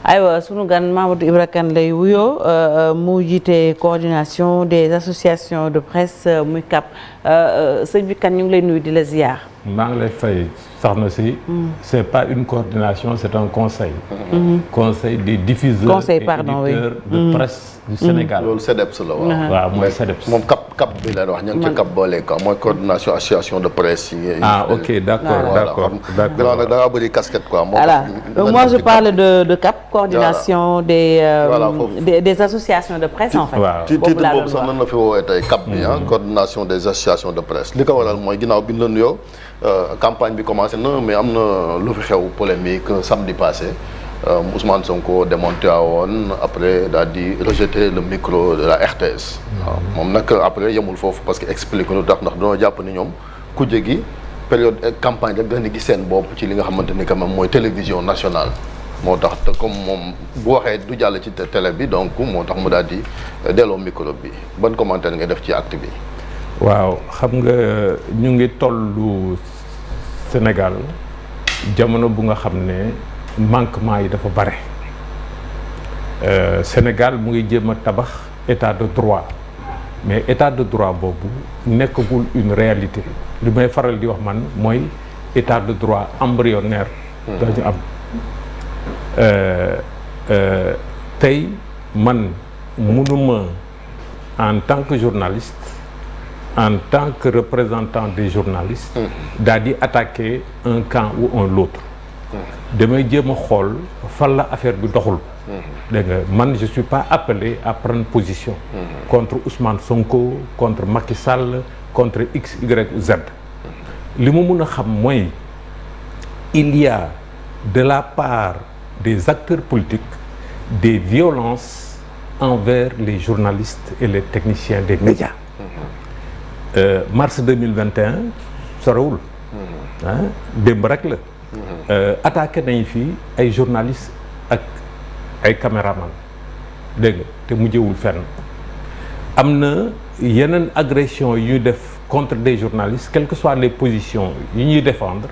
aywa sunu gan Mamadou Ibra Kane lay wuyoo mu jiite coordination des associations de presse muy CAP sëñ bi Kane ñu ngi lay nuyu di la ziar. maa ngi lay fay soxna si. c'est pas une coordination c'est un conseil. Conseil des diffuseurs et éditeurs de presse du Sénégal. loolu CEDEPS la waaw. waaw mooy CEDEPS. moom CAP bi la wax ñu ngi ci CAP boole quoi mooy coordination association de presse yi. ah ok d'accord d'accord d'accord da ngaa bëri casquette quoi. voilà moi je parle de CAP coordination des associations de presse en fait. waaw ci titre boobu sax nan la fi woowee tey CAP bi coordination des associations de presse li ko waral mooy ginnaaw bi ñu la nuyoo campagne bi commencé na mais am na lu fi xew polémique samedi passé. Ousmane Sonko démonté woon après daal di rejeter le micro de la RTS. waaw moom nag après yemul foofu parce que explique lu tax ndax dañoo jàpp ni ñoom kuje gi période campagne rek dañu gis seen bopp ci li nga xamante ni quand même mooy télévision nationale. moo tax te comme moom bu waxee du jàll ci télé bi donc moo tax mu daal di delloo micro bi ban commentaire nga def ci acte bi. waaw xam nga ñu ngi tollu Sénégal jamono bu nga xam ne. manquement yi dafa bare Sénégal mu ngi jéem a tabax état de droit mais état de droit boobu nekkagul une réalité li may faral di wax man mooy état de droit embryonnaire dañu am tey man mënuma en tant que journaliste en tant que représentant des journalistes daal di attaquer un camp ou l'autre damay jéem a xool fan la affaire bi doxul. dégg nga man je suis pas appelé à prendre position. contre Ousmane Sonko contre Macky Sall contre X Y Z. li mu mun a xam mooy il y a de la part des acteurs politiques des violences envers les journalistes et les techniciens des médias. Mars 2021 sorewul. démb rek la. attaqué nañu fii ay journalistes ak ay caméraman dégg nga te mujjewul fenn am na yeneen agression yu ñuy def contre des journalistes quelles que soient les positions yu ñuy défendre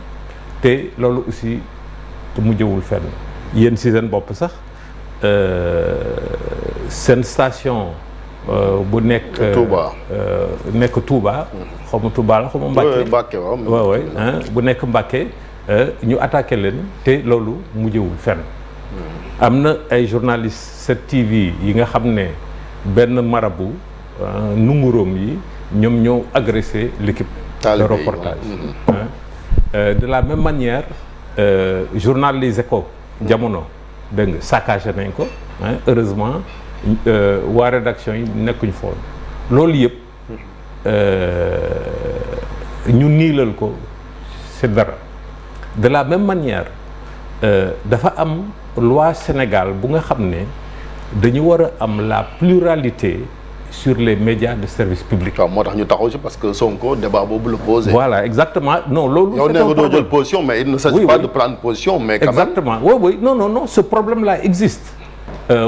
te loolu aussi te mujjewul fenn yéen si seen bopp sax seen station bu nekk Touba xaw ma Touba la xaw ma Mbacké waaw bu nekk Mbacké ñu attaqué leen te loolu mujjewul fenn am na ay journalistes 7TV yi nga xam ne benn marabu numérom yi ñoom ñoo agressé l'équipe de reportage de la même manière journal Les Échos jamono dégg nga saccagé nañ ko heureusement waa rédaction yi nekkuñ foon loolu yëpp ñu niilal ko c'est dara de la même manière dafa am loi Sénégal bu nga xam ne dañu war a am la pluralité sur les médias de service public. waaw moo tax ñu taxaw ci parce que Sonko débat boobu la posé. voilà exactement non loolu. yow nee nga doo jël position mais il ne s'agit pas de prendre position mais quand même. exactement oui non ce problème là existe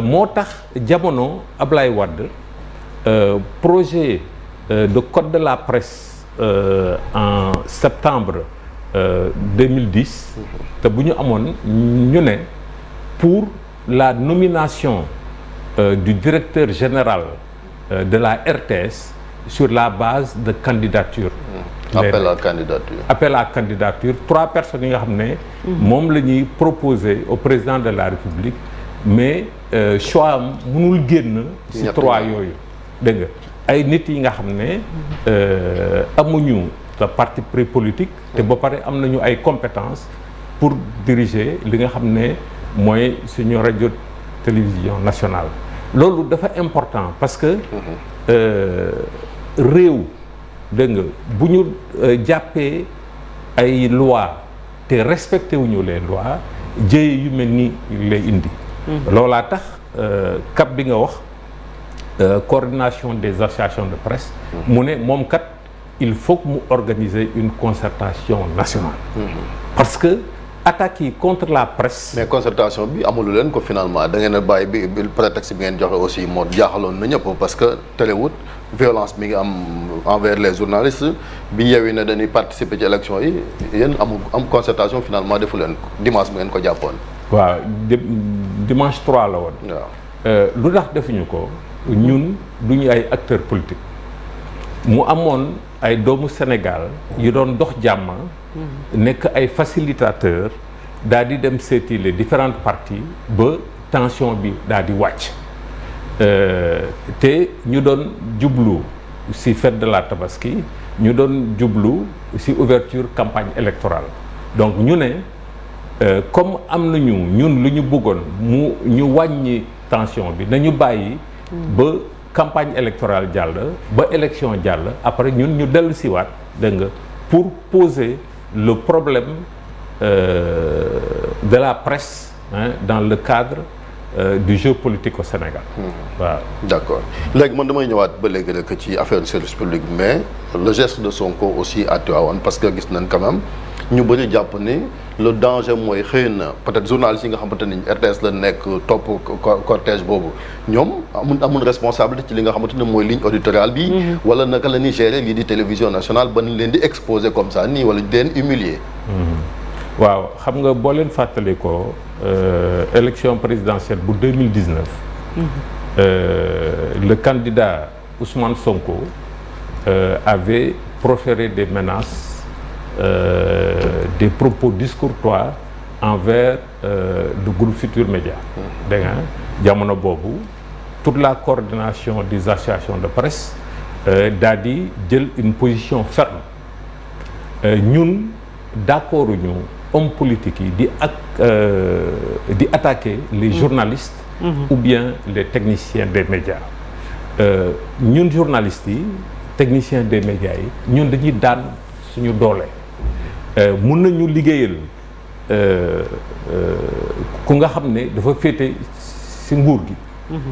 moo tax jamono Ablaye Wade projet de code de la presse en septembre 2010 te bu ñu amoon ñu ne pour la nomination du directeur général de la RTS sur la base de candidature. appel à candidature 3 personnes yi nga xam ne. moom la ñuy proposer au président de la République mais choix am mënul génn. ci 3 yooyu dégg nga ay nit yi nga xam ne amuñu te parti pris politique. te ba pare am nañu ay compétences pour diriger li nga xam ne mooy suñu rajo télévision nationale. loolu dafa important parce que réew dégg nga bu ñu jàppee ay lois te respecté wuñu les lois jëye yu mel ni lay indi. loolaa tax CAP bi nga wax coordination des associations de presse. mu ne moom kat il faut que mu organiser une concertation nationale. parce que attaques yi contre la presse. mais concertation bi amulu leen ko finalement da ngeen a bàyyi bi prétexte bi ngeen joxe aussi moo jaaxaloon na ñëpp parce que téléwut violence mi ngi am envers les journalistes bi yeewi ne dañuy participer ci élection yi yéen am concertation finalement defu leen ko dimanche bi ngeen ko jàppoon. waaw dimanche 3 la woon. lu tax defuñu ko ñun duñu ay acteurs politiques mu amoon ay doomu Sénégal yu doon dox jàmm. nekk ay facilitateurs daal di dem seeti les différentes parties ba tension bi daal di wàcc. te ñu doon jublu ci fête de la Tabaski ñu doon jublu ci ouverture campagne électorale donc ñu ne comme am nañu ñun lu ñu bëggoon ñu wàññi tension bi nañu bàyyi ba campagne électorale jàll ba élection jàll après ñun ñu dellu siwaat dégg nga pour poser le problème de la presse dans le cadre du jeu politique au Sénégal. waaw d'accord léegi man damay ñëwaat ba léegi rek ci affaire service public mais le geste de Sonko aussi à Tivaouane parce que gis nañ quand même ñu bëri jàpp ni le danger mooy xëy na peut-être journalistes yi nga xamante ni RTS la nekk topp cortège boobu ñoom amul responsabilité ci li nga xamante ne mooy ligne éditoriale bi. wala naka la ñuy gérer lii di télévision nationale ba ñu leen di exposer comme ça nii wala di leen humilier. waaw xam nga boo leen fàttali ko élection présidentielle bu 2019 le candidat Ousmane Sonko avait proféré des menaces des propos discourtois envers le groupe Futurs Médias. dégg nga jamono boobu toute la coordination des associations de presse daal di jël une position ferme ñun d'accord ñu hommes politiques yi di attaquer les journalistes ou bien les techniciens des médias ñun journalistes yi techniciens des médias yi ñun dañuy daan suñu doole mun nañu liggéeyal ku nga xam ne dafa féete ci nguur gi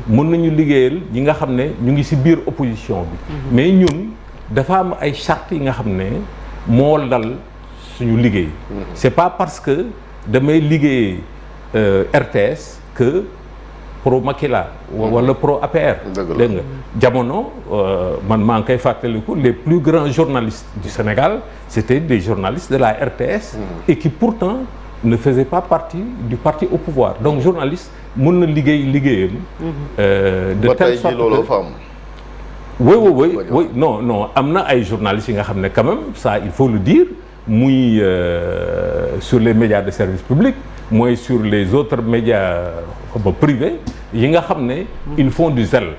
mun nañu liggéeyal ñi nga xam ne ñu ngi ci biir opposition bi mais ñun dafa am ay chartes yi nga xam ne moo dal suñu liggéey c'est pas parce que damay liggéey RTS que pro Macky la wala pro APR dégg nga jamono man maa ngi koy fàttaliku les plus grands journalistes du Sénégal c'était des journalistes de la RTS et qui pourtant ne faisaient pas partie du parti au pouvoir donc journaliste mën na liggéeyam de telle sorte que oui non am na ay journalistes yi nga xam ne quand même ça il faut le dire muy sur les médias de service public mooy sur les autres médias privés yi nga xam ne ils font du zèle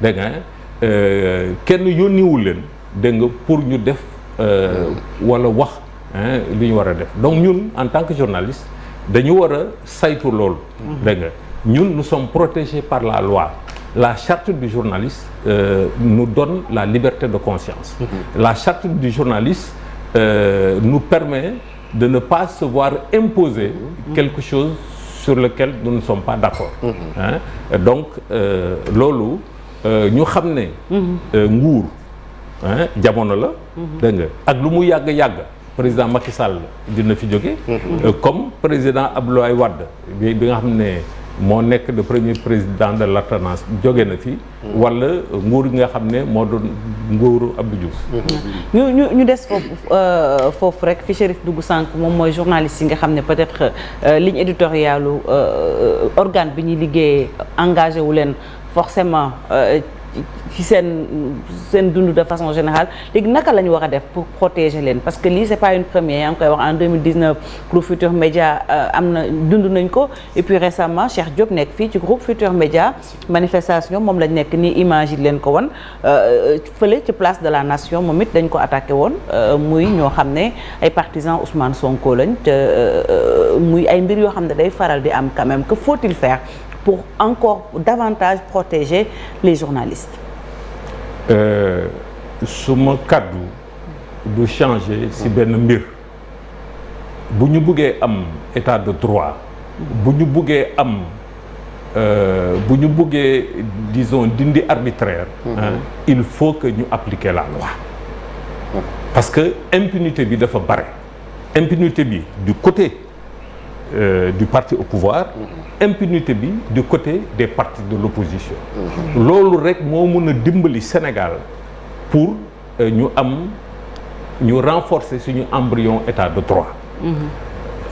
dégg nga kenn yónniwul leen dégg nga pour ñu def wala wax li ñu war a def donc ñun en tant que journaliste dañu war a saytu loolu dégg nga ñun nous sommes protégés par la loi la charte du journaliste nous donne la liberté de conscience la charte du journaliste nous permet de ne pas se voir imposer quelque chose sur lequel nous ne sommes pas d'accord donc loolu ñu xam ne nguur jamono la dégg nga ak lu mu yàgg président Macky Sall dina fi jóge comme président Abdoulaye Wade bi nga xam ne moo nekk le premier président de l'alternance jóge na fi wala nguur gi nga xam ne moo doon nguuru Abdou Diouf ñu des foofu rek fi Chérif dugg sànq moom mooy journaliste yi nga xam ne peut-être ligne éditoriale organe bi ñuy liggéeyee engagé wu leen forcément ci seen dund de façon générale léegi naka la ñu war a def pour protéger leen parce que lii c'est pas une première yaa ngi koy wax en 2019 groupe Futurs Médias am na dund nañ ko et puis récemment Cheikh Diop nekk fii ci groupe Futurs Médias manifestation moom lañ nekk nii image yi leen ko won fële ci place de la nation moom it dañ ko attaqué woon muy ñoo xam ne ay partisans Ousmane Sonko lañ te muy ay mbir yoo xam ne day faral di am quand même que faut-il faire pour encore davantage protéger les journalistes. suma kàddu du changer ci benn mbir bu ñu bëggee am état de droit bu ñu bëggee disons dindi arbitraire il faut que ñu appliquer la loi parce que impunité bi dafa bare impunité bi du côté du parti au pouvoir impunité bi du côté des partis de l'opposition loolu rek moo mën a dimbali Sénégal pour ñu renforcer suñu embryon état de droit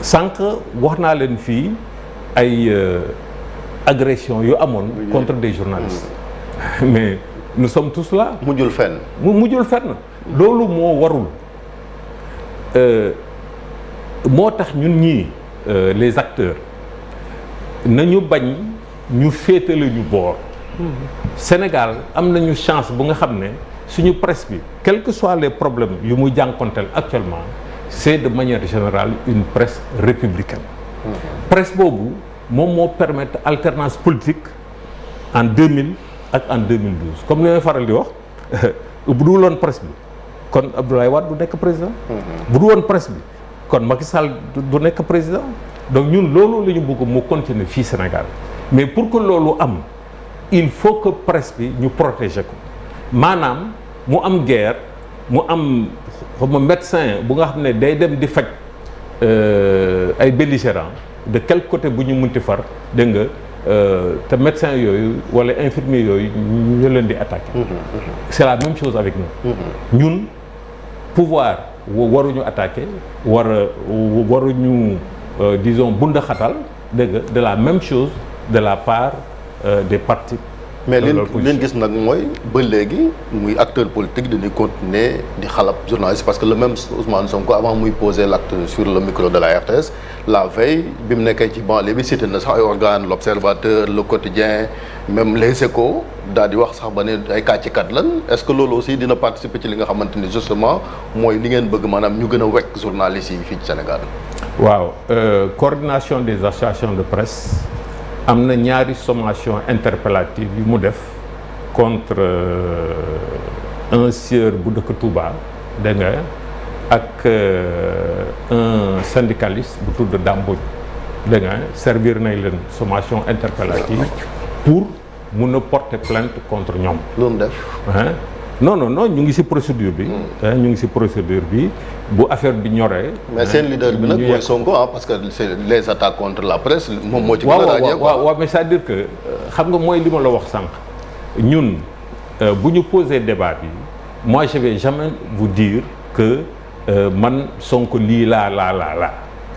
sànq wax naa leen fii ay agression yu amoon contre des journalistes mais nous sommes tous là. mujjul fenn. mujjul fenn. loolu moo warul moo tax ñun ñii les acteurs nañu bañ ñu féetale ñu boor. Sénégal am nañu chance bu nga xam ne suñu presse bi quels que soient les problèmes yu muy jànkonteel actuellement c'est de manière générale une presse républicaine. Presse boobu moom moo permettre alternance politique en 2000 ak en 2012 comme li may faral di wax bu dul woon presse bi kon Abdoulaye Wade du nekk président. bu dul woon presse bi kon Macky Sall du nekk président. donc ñun loolu la ñu bëgg mu continuer fii Sénégal mais pour que loolu am il faut que presse bi ñu protéger ko maanaam mu am guerre mu am xam médecin bu nga xam ne day dem di faj ay belligérants de quel côté bu ñu munti far dégg nga te médecin yooyu wala infirmier yooyu ñu leen di attaquer. c'est la même chose avec nous. ñun pouvoir waruñu attaquer waruñu disons bundaxatal dégg nga de la même chose de la part des partis. mais leen gis nag mooy ba léegi muy acteur politique dañuy continuer di xalab journaliste parce que le même Ousmane Sonko avant muy poser l'acte sur le micro de la RTS la veille bi mu nekkee ci banlieue bi cité na sax ay organes l'Observateur le Quotidien même les Échos daal di wax sax ba ne ay kàccikat lan est-ce que loolu aussi dina participer ci li nga xamante ni justement mooy li ngeen bëgg maanaam ñu gën a wekk journalistes yi fii ci Sénégal. waaw coordination des associations de presse. am na ñaari sommation interpellative yu mu def contre un sieur bu dëkk Touba dégg nga ak un syndicaliste bu tudd Dambodj dégg nga servir nañ leen sommation interpellative pour mun a porter plainte contre ñoom. loolu def. non ñu ngi ci procédure bi. ñu ngi ci procédure bi bu affaire bi ñoree. mais seen leader bi nag mooy Sonko parce que c'est les attaques contre la presse moom moo ci. gën a ràññee waaw mais c'est-à-dire que xam nga mooy li ma la wax sànq ñun bu ñu poser débat bi moi je vais jamais vous dire que man Sonko lii laa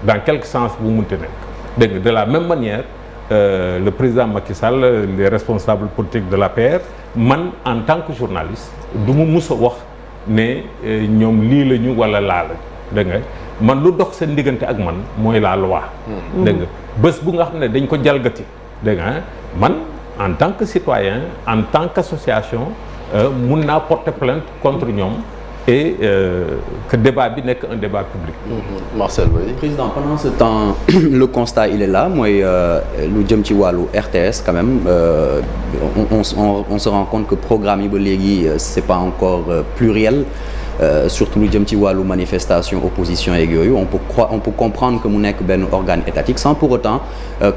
dans quelque sens bu munte nekk dégg nga de la même manière le président Macky Sall les responsables politiques de l'APR man en tant que journaliste du mu mus a wax ne ñoom lii la ñu wala laa la dégg nga man lu dox seen diggante ak man mooy la loi. dégg nga bés bu nga xam ne dañ ko jalgati dégg nga man en tant que citoyen en tant qu'association mun naa porter plainte contre ñoom et que débat bi nekk un débat public. Marcel oui. Président, pendant ce temps le constat il est là mooy lu jëm ci wàllu RTS quand même on se rend compte que programme yi ba léegi c'est pas encore pluriel surtout lu jëm ci wàllu manifestation opposition yeeg yooyu on peut comprendre que mu nekk benn organe étatique sans pour autant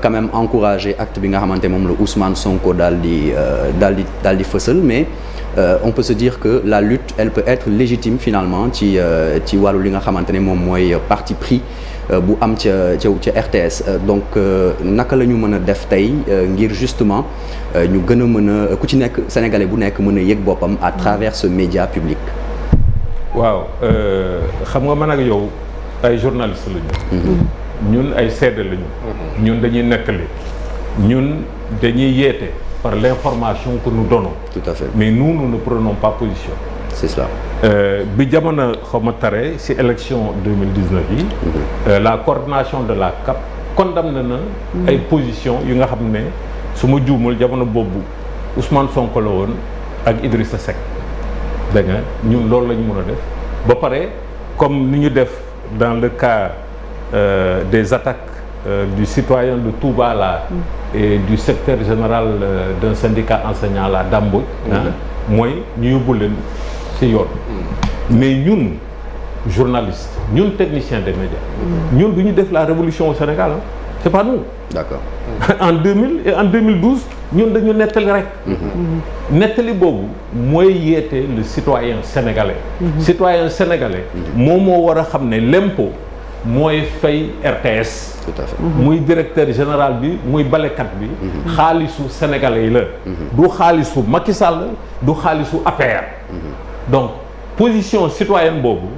quand même encourager acte bi nga xamante moom la Ousmane Sonko daal di fësal mais on peut se dire que la lutte elle peut être légitime finalement ci wàllu li nga xamante ne moom mooy parti pris bu am ca RTS donc naka la ñu mën a def tey ngir justement ñu gën a mën a ku ci nekk sénégalais bu nekk mën a yëg boppam à travers ce média public. waaw xam nga man ak yow ay journalistes lañu. ñun ay seede lañu. ñun dañuy nettali ñun dañuy yeete par l'information que nous donnons. Tout à fait. Mais nous ne prenons pas position. C'est cela. bi jamono xaw ma tare ci élection 2019 yi. La coordination de la CAP condamné na ay position yu nga xam ne su ma juumul jamono boobu Ousmane Sonko la woon ak Idrissa Seck dégg nga ñun loolu la ñu mën a def ba pare comme ni ñu def dans le cas des attaques du citoyen de Touba là et du secrétaire général d'un syndicat enseignant là Dambodj mooy ñu yóbbu leen ci yoon mais ñun journalistes ñun techniciens des médias ñun du ñu def la révolution au Sénégal c'est pas nous. D'accord. En 2000 et en 2012 ñun dañu nettali rek. nettali boobu mooy yeete le citoyen sénégalais. citoyen sénégalais moom moo war a xam ne l'impôt mooy fay RTS. Tout à fait. muy directeur général bi muy balekat bi. xaalisu sénégalais yi la. du xaalisu Macky Sall du xaalisu APR. donc position citoyenne boobu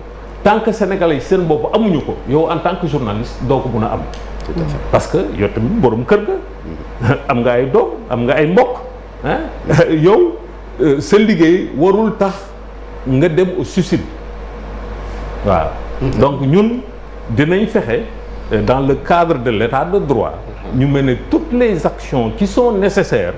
tant que sénégalais yi seen bopp amuñu ko yow en tant que journaliste doo ko mën a am. tout à fait. parce que yow tamit borom kër ga am nga ay doom am nga ay mbokk yow sa liggéey warul tax nga dem au suicide waaw. donc ñun dinañ fexe dans le cadre de l'état de droit ñu mener toutes les actions qui sont nécessaires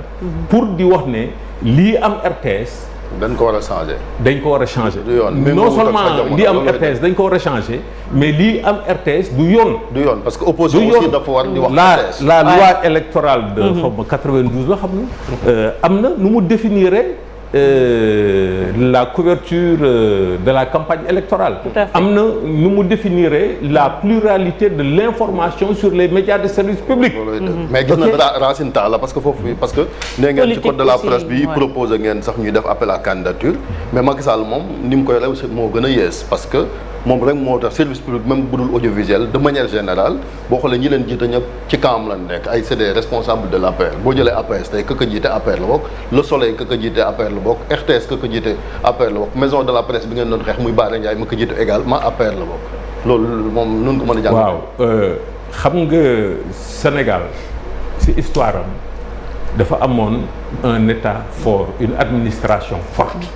pour di wax ne lii am RTS dañ ko war a changer. dañ ko war a changer du yoon non seulement lii am RTS dañ ko war a changer mais lii am RTS du yoon. du yoon parce que opposition aussi dafa war di wax RTS. la loi électorale de xaw ma 92 la xam na am na nu mu définir la couverture de la campagne électorale. am na nu mu définir la pluralité de l'information sur les médias de service public. mais gis na Racine Talla parce que foofu parce que nee ngeen ci code de la presse bi proposé ngeen sax ñuy def appel à candidature mais Macky Sall moom ni mu koy rew moo gën a yees parce que moom rek moo tax service public même budul audiovisuel de manière générale boo xoolee ñi leen jiite ñëpp ci camp la nekk ay c'est des responsables de l'APR boo jëlee APS tey këkk jiite APR la bokk Le Soleil këkk jiite APR la bokk RTS këkk jiite APR la bokk maison de la presse bi ngeen doon xeex muy Bara Ndiaye ma ko jiite également APR la bokk loolu moom nun ko mën a jàng. waaw xam nga Sénégal ci histoire am dafa amoon un état fort une administration forte.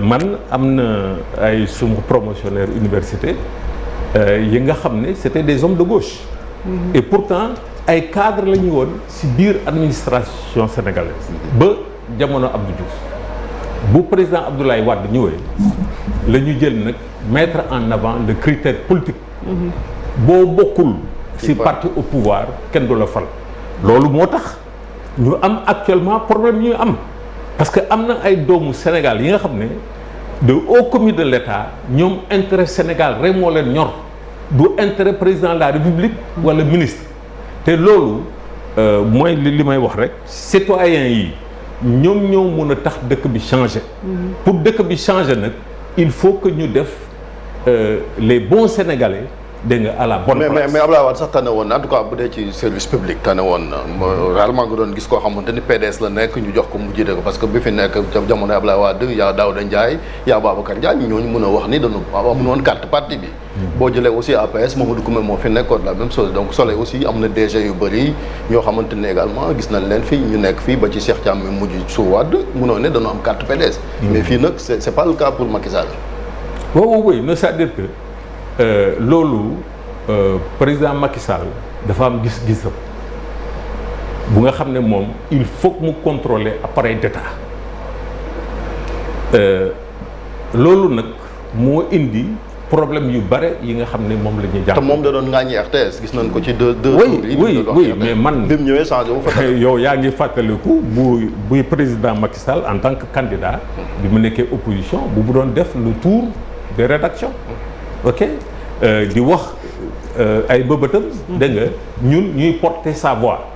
man am na ay suma promotionnaire université yi nga xam ne c'était des hommes de gauche. et pourtant ay cadres la ñu woon ci biir administration sénégalaise. ba jamono Abdou Diouf bu président Abdoulaye Wade ñëwee la ñu jël nag mettre en avant le critère politique. boo bokkul ci parti au pouvoir kenn du la fal. loolu moo tax ñu am actuellement problème ñu am. parce que am na ay doomu Sénégal yi nga xam ne de haut commis de l'État ñoom intérêt Sénégal rek moo leen ñor du intérêt président de la République wala ministre te loolu mooy li may wax rek citoyens yi ñoom ñoo mën a tax dëkk bi changer. pour dëkk bi changer nag il faut que ñu def les bons Sénégalais dégg nga à la bonne place. mais Abdoulaye Wade sax tane woon en tout cas bu dee ci service public tane woon rarement nga doon gis koo xamante ni PDS la nekk ñu jox ko mu jiite ko parce que bi fi nekk jamono Abdoulaye Wade yaa Daouda Ndiaye yaa Babacar Diagne ñooñu mën a wax ni dañu amuñu woon carte parti bi. boo jëlee aussi APS Mamadou Koumé moo fi nekkoon la même chose donc Soleil aussi am na DG yu bëri ñoo xamante ne également gis nañ leen fii ñu nekk fii ba ci Cheikh Thiam mi mujj su Wade mënoo ne dañoo am carte PDS. mais fii nag c'est pas le cas pour Macky Sall. oui non c'est-à-dire que. loolu président Macky Sall dafa am gis-gisam bu nga xam ne moom il faut que mu contrôler appareil d'État loolu nag moo indi problème yu bare yi nga xam ne moom la ñuy jàpp. te moom da doon ŋàññi RTS gis nañ ko ci deux oui mais man bi mu ñëwee changé wu fa. yow yaa ngi fàttaliku buy président Macky Sall en tant que candidat bi mu nekkee opposition bu doon def le tour des rédactions ok di wax ay bëbëtam dégg nga ñun ñuy porter sa voix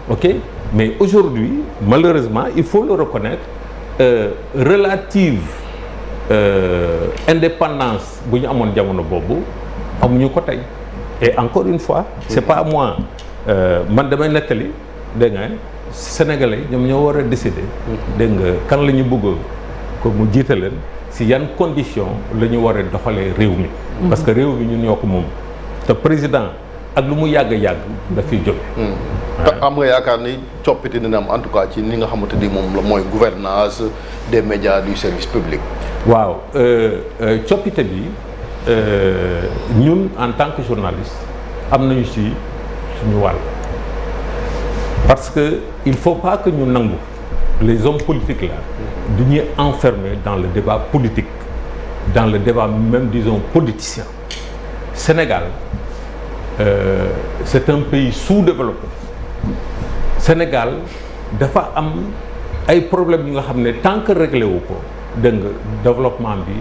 ok mais aujourd'hui malheureusement il faut le reconnaître relative indépendance bu ñu amoon jamono boobu amuñu ko tey et encore une fois c'est pas moi man damay nettali dégg nga sénégalais ñoom ñoo war a décider dégg nga kan la ñu bëgg ko mu jiite leen si yan condition la ñu war a doxalee réew mi parce que réew mi ñun ñoo ko moom te président ak lu mu yàgg-yàgg daf fiy jóge te am nga yaakaar ni coppite dina am en tout cas ci ni nga xamante ni moom la mooy gouvernance des médias du service public. waaw coppite bi ñun en tant que journaliste am nañu ci suñu wàll parce que il faut pas que ñu nangu les hommes politiques là du ñuy enfermer dans le débat politique dans le débat même disons politicien. Sénégal c'est un pays sous-développé Sénégal dafa am ay problèmes yi nga xam ne tant que réglé wu ko dégg nga développement bi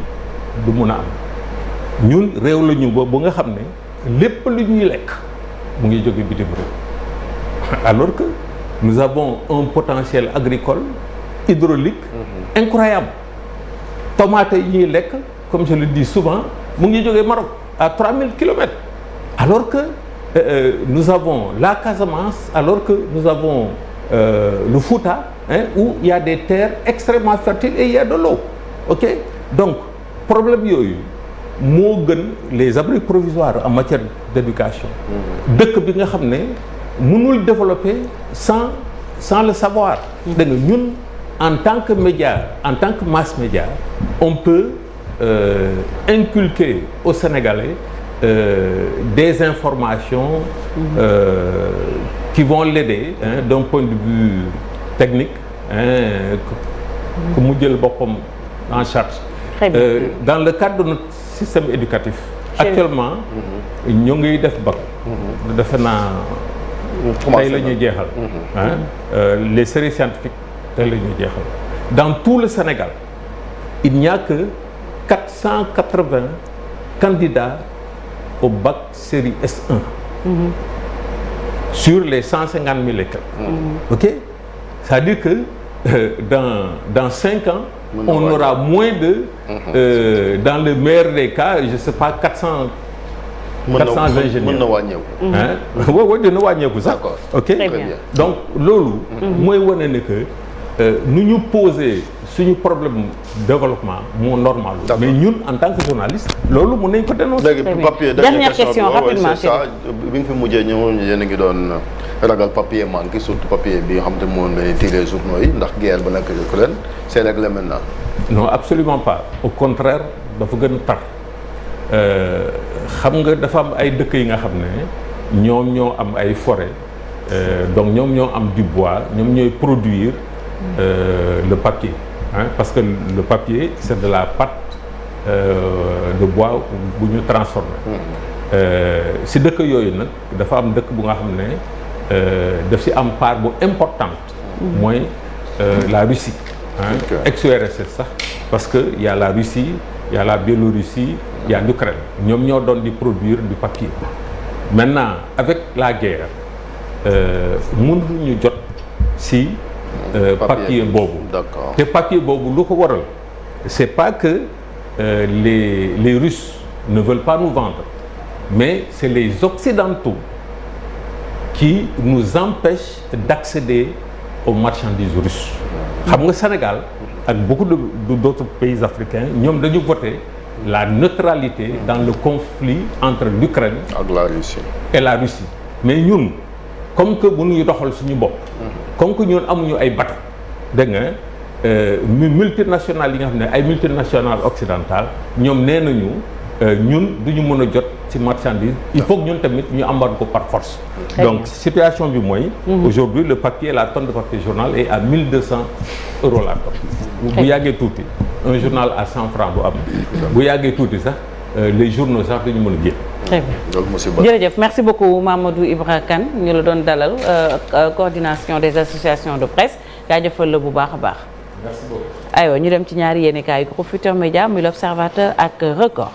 du mun a am ñun réew la ñu ba nga xam ne lépp lu ñuy lekk mu ngi jóge bitim réew alors que nous avons un potentiel agricole hydraulique incroyable tomate yi ñuy lekk comme je le dis souvent mu ngi jógee Maroc à 3000 kilomètres alors que nous avons la Casamance alors que nous avons le Fouta où il y a des terres extrêmement fertiles et il y a de l'eau ok donc problème yooyu moo gën les abris provisoires en matière d'éducation. dëkk bi nga xam ne mënul développer sans le savoir. dégg nga ñun en tant que média en tant que mass média on peut inculquer aux Sénégalais des informations qui vont l'aider d'un point de vue technique que mu jël boppam en charge. Dans le cadre de notre système éducatif actuellement ñoo ngi def bac defe naa tey la ñuy jeexal les séries scientifiques tey la ñuy jeexal dans tout le Sénégal il n'y a que 480 candidats au bac série S1 sur les 150 000 et quelques. Ok, c'est-à-dire que dans 5 ans on aura moins de dans le meilleur des cas je sais pas 400 ingénieurs mën na wàññeeku. waaw dina wàññeeku sax. D'accord. Ok. Très bien. Donc loolu mooy wane ne que nu ñu poser suñu problème développement moo normal. mais ñun en tant que journaliste loolu mën nañ ko dénoncer. léegi papier dernière question rapidement c'est ça bi nga fi mujjee ñëw yéen a ngi doon ragal papier manqué surtout papier bi nga xam te moo lay tiré journaux yi ndax guerre ba nekk Ukraine c'est réglé maintenant. non absolument pas au contraire dafa gën a tar xam nga dafa am ay dëkk yi nga xam ne ñoom ñoo am ay forêt donc ñoom ñoo am du bois ñoom ñooy produire le papier parce que le papier c'est de la pâte de bois bu ñu transformé si dëkk yooyu nag dafa am dëkk bu nga xam ne daf si am part bu importante mooy la Russie ex-URSS sax parce que y a la Russie y a la Biélorussie y a l'Ukraine ñoom ñoo doon di produire du papier maintenant avec la guerre mënuñu jot si papier boobu. D'accord. te papier boobu lu ko waral c'est pas que les Russes ne veulent pas nous vendre mais c'est les Occidentaux qui nous empêchent d'accéder aux marchandises russes. xam nga Sénégal ak beaucoup d'autres pays africains ñoom dañu voté la neutralité dans le conflit entre l'Ukraine ak la Russie et la Russie mais ñun comme que mënuñu doxal suñu bopp comme que ñun amuñu ay bateau dégg nga multinationales yi nga xam ne ay multinationales occidentales ñoom nee nañu ñun duñu mën a jot ci marchandise il faut que ñun tamit ñu embargo ko par force. Donc situation bi mooy aujourd'hui le papier la tonne de papier journal est à 1200 € la tonne. bu yàggee tuuti un journal à 100 francs bu am bu yàggee tuuti sax les journaux sax dañu mën a génn. Très bien jërëjëf merci beaucoup Mamadou Ibra Kane ñu la doon dalal coordination des associations de presse jaajëfal la bu baax a baax. Merci beaucoup. aywa ñu dem ci ñaari yéenekaay Groupe Futurs Médias muy l'Observateur ak Record.